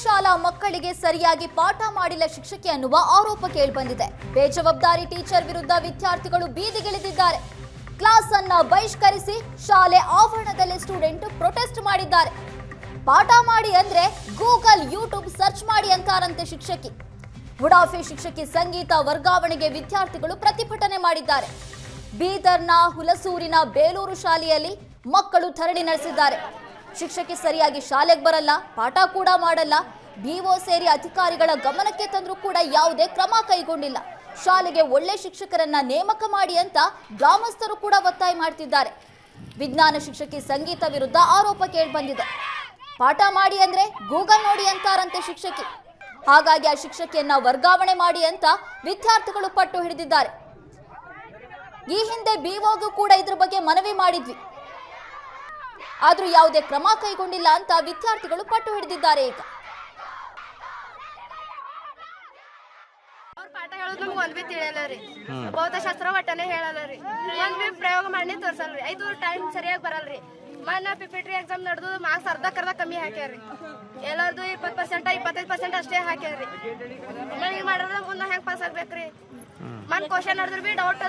ಶಾಲಾ ಮಕ್ಕಳಿಗೆ ಸರಿಯಾಗಿ ಪಾಠ ಮಾಡಿಲ್ಲ ಶಿಕ್ಷಕಿ ಅನ್ನುವ ಆರೋಪ ಕೇಳಿಬಂದಿದೆ. ಬೇಜವಾಬ್ದಾರಿ ಟೀಚರ್ ವಿರುದ್ಧ ವಿದ್ಯಾರ್ಥಿಗಳು ಬೀದಿಗಿಳಿದಿದ್ದಾರೆ. ಕ್ಲಾಸ್ ಅನ್ನ ಬಹಿಷ್ಕರಿಸಿ ಶಾಲೆ ಆವರಣದಲ್ಲಿ ಸ್ಟೂಡೆಂಟ್ ಪ್ರೊಟೆಸ್ಟ್ ಮಾಡಿದ್ದಾರೆ. ಪಾಠ ಮಾಡಿ ಅಂದ್ರೆ ಗೂಗಲ್ ಯೂಟ್ಯೂಬ್ ಸರ್ಚ್ ಮಾಡಿ ಅಂತಾರಂತೆ ಶಿಕ್ಷಕಿ. ಉಡಾಫೆ ಶಿಕ್ಷಕಿ ಸಂಗೀತ ವರ್ಗಾವಣೆಗೆ ವಿದ್ಯಾರ್ಥಿಗಳು ಪ್ರತಿಭಟನೆ ಮಾಡಿದ್ದಾರೆ. ಬೀದರ್ನ ಹುಲಸೂರಿನ ಬೇಲೂರು ಶಾಲೆಯಲ್ಲಿ ಮಕ್ಕಳು ಧರಣಿ ನಡೆಸಿದ್ದಾರೆ. ಶಿಕ್ಷಕಿ ಸರಿಯಾಗಿ ಶಾಲೆಗೆ ಬರಲ್ಲ, ಪಾಠ ಕೂಡ ಮಾಡಲ್ಲ. ಬಿಒ ಸೇರಿ ಅಧಿಕಾರಿಗಳ ಗಮನಕ್ಕೆ ತಂದರೂ ಕೂಡ ಯಾವುದೇ ಕ್ರಮ ಕೈಗೊಂಡಿಲ್ಲ. ಶಾಲೆಗೆ ಒಳ್ಳೆ ಶಿಕ್ಷಕರನ್ನ ನೇಮಕ ಮಾಡಿ ಅಂತ ಗ್ರಾಮಸ್ಥರು ಕೂಡ ಒತ್ತಾಯ ಮಾಡ್ತಿದ್ದಾರೆ. ವಿಜ್ಞಾನ ಶಿಕ್ಷಕಿ ಸಂಗೀತ ವಿರುದ್ಧ ಆರೋಪ ಕೇಳಿಬಂದಿದೆ. ಪಾಠ ಮಾಡಿ ಅಂದ್ರೆ ಗೂಗಲ್ ನೋಡಿ ಅಂತಾರಂತೆ ಶಿಕ್ಷಕಿ. ಹಾಗಾಗಿ ಆ ಶಿಕ್ಷಕಿಯನ್ನ ವರ್ಗಾವಣೆ ಮಾಡಿ ಅಂತ ವಿದ್ಯಾರ್ಥಿಗಳು ಪಟ್ಟು ಹಿಡಿದಿದ್ದಾರೆ. ಈ ಹಿಂದೆ ಬಿಒಗೂ ಕೂಡ ಇದ್ರ ಬಗ್ಗೆ ಮನವಿ ಮಾಡಿದ್ವಿ, ಆದ್ರೂ ಯಾವುದೇ ಕ್ರಮ ಕೈಗೊಂಡಿಲ್ಲ ಅಂತ ವಿದ್ಯಾರ್ಥಿಗಳು ಪಟ್ಟು ಹಿಡಿದಿದ್ದಾರೆ. ಈಗ ಪಾಠ ಹೇಳೋದು ನಮ್ಗೆ ಒಂದ್ ಬಿ ತಿಳಿಯಲ್ಲ ರೀ. ಭೌತಶಾಸ್ತ್ರ ಒಟ್ಟನೆ ಹೇಳಲ್ಲ ರೀ. ಒಂದ್ ಬಿ ಪ್ರಯೋಗ ಮಾಡಿ ತೋರ್ಸಲ್ರಿ. ಐದು ಟೈಮ್ ಸರಿಯಾಗಿ ಬರಲ್ರಿ. ಮೊನ್ನೆ ಪಿಪಿಟ್ರಿ ಎಕ್ಸಾಮ್ ನಡೆದು ಮಾರ್ಕ್ಸ್ ಅರ್ಧ ಕಮ್ಮಿ ಹಾಕ್ಯಾರ್ರಿ. ಎಲ್ಲರದು 20%, 25% ಅಷ್ಟೇ ಹಾಕ್ಯಾರ್ರಿ. ಈಗ ಮಾಡಿದ್ರೆ ಮುಂದೆ ಹೆಂಗ್ ಪಾಸ್ ಆಗ್ಬೇಕ್ರಿ? ಮನ್ ಕ್ವಶನ್ ನಡೆದ್ರು ಬಿ ಡೌಟ್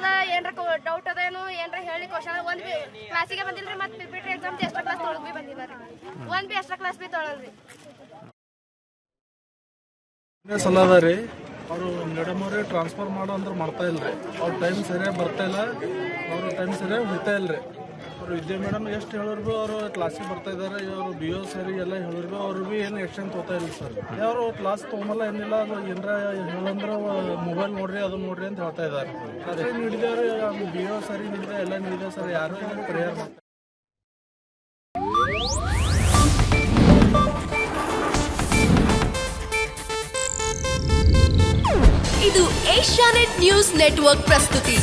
ಅದ ಏನು ಏನ್ರ ಹೇಳಿ ಕ್ವಶನ್ ಒಂದ್ ಬಿ ಕ್ಲಾಸಿಗೆ ಬಂದಿಲ್ರಿ. ಮತ್ತೆ ಪಿಪಿಟ್ರಿ ಎಕ್ಸಾಮ್ ಎಕ್ಸ್ಟ್ರಾ ಕ್ಲಾಸ್ ತೊಳಗ್ ಬಿ ಬಂದಿದ್ದಾರೆ. ಒಂದ್ ಬಿ ಎಕ್ಸ್ಟ್ರಾ ಕ್ಲಾಸ್ ಬಿ ತೊಳಲ್ರಿ. ಸಲ ಅದ ರೀ, ಅವರು ಮೇಡಮ್ ಅವ್ರಿಗೆ ಟ್ರಾನ್ಸ್ಫರ್ ಮಾಡೋ ಅಂದ್ರೆ ಮಾಡ್ತಾ ಇಲ್ರಿ. ಅವ್ರ ಟೈಮ್ ಸರಿಯಾಗಿ ಬರ್ತಾ ಇಲ್ಲ, ಅವರು ಟೈಮ್ ಸರಿಯಾಗಿ ಹೋಗ್ತಾ ಇಲ್ರಿ. ಅವರು ವಿದ್ಯಾ ಮೇಡಮ್ ಎಷ್ಟು ಹೇಳಿದ್ರು ಭೀ ಅವರು ಕ್ಲಾಸಿಗೆ ಬರ್ತಾ ಇದ್ದಾರೆ. ಇವರು ಬಿಒ ಸರಿ ಎಲ್ಲ ಹೇಳಿದ್ರು ಭೀ ಅವ್ರು ಭೀ ಏನು ಎಕ್ಷನ್ ತೊಗೋತಾ ಇಲ್ಲ ಸರ್. ಅವರು ಕ್ಲಾಸ್ ತೊಗೊಂಬಲ್ಲ ಏನಿಲ್ಲ, ಅದು ಏನರ ಹೇಳಂದ್ರೆ ಮೊಬೈಲ್ ನೋಡ್ರಿ ಅದು ನೋಡ್ರಿ ಅಂತ ಹೇಳ್ತಾ ಇದ್ದಾರೆ. ಅದೇ ನೀಡಿದವ್ರು ಬಿಒ ಸರಿ ನೀಡಿದೆ, ಎಲ್ಲ ನೀಡಿದೆ ಸರ್. ಯಾರು ಪ್ರೇಯರ್ ಮಾಡ್ತಾರೆ. ಇದು ಏಷ್ಯಾನೆಟ್ ನ್ಯೂಸ್ ನೆಟ್ವರ್ಕ್ ಪ್ರಸ್ತುತಿ.